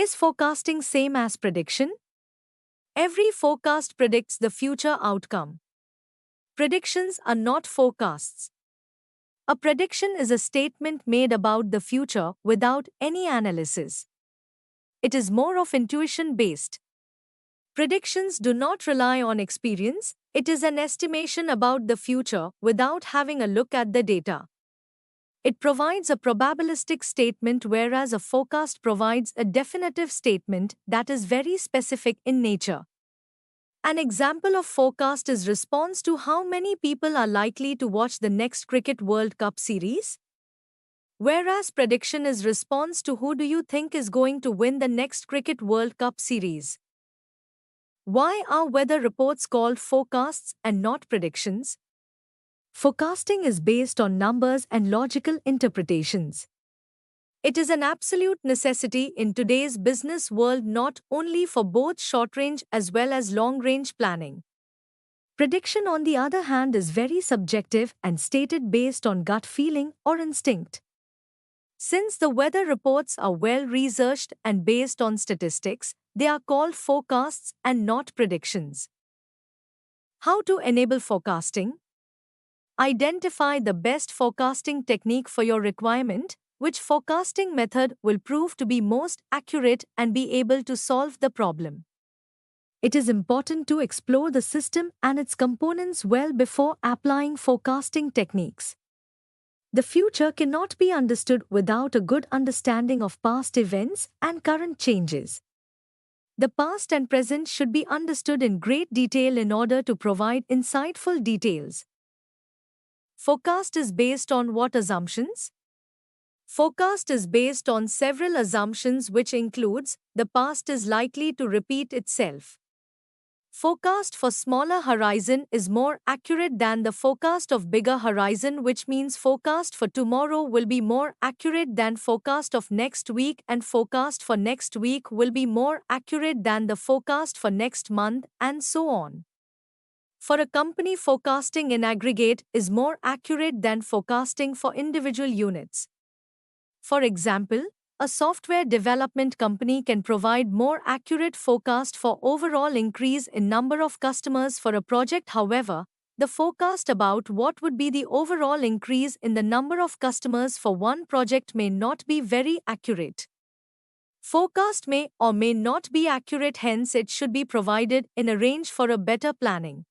Is forecasting same as prediction? Every forecast predicts the future outcome. Predictions are not forecasts. A prediction is a statement made about the future without any analysis. It is more of intuition based. Predictions do not rely on experience, it is an estimation about the future without having a look at the data. It provides a probabilistic statement, whereas a forecast provides a definitive statement that is very specific in nature. An example of forecast is response to how many people are likely to watch the next Cricket World Cup series, whereas prediction is response to who do you think is going to win the next Cricket World Cup series. Why are weather reports called forecasts and not predictions? Forecasting is based on numbers and logical interpretations. It is an absolute necessity in today's business world, not only for both short-range as well as long-range planning. Prediction, on the other hand, is very subjective and stated based on gut feeling or instinct. Since the weather reports are well researched and based on statistics, they are called forecasts and not predictions. How to enable forecasting? Identify the best forecasting technique for your requirement, which forecasting method will prove to be most accurate and be able to solve the problem. It is important to explore the system and its components well before applying forecasting techniques. The future cannot be understood without a good understanding of past events and current changes. The past and present should be understood in great detail in order to provide insightful details. Forecast is based on what assumptions? Forecast is based on several assumptions, which includes the past is likely to repeat itself. Forecast for smaller horizon is more accurate than the forecast of bigger horizon, which means forecast for tomorrow will be more accurate than forecast of next week, and forecast for next week will be more accurate than the forecast for next month, and so on. For a company, forecasting in aggregate is more accurate than forecasting for individual units. For example, a software development company can provide more accurate forecast for overall increase in number of customers for a project. However, the forecast about what would be the overall increase in the number of customers for one project may not be very accurate. Forecast may or may not be accurate, hence it should be provided in a range for a better planning.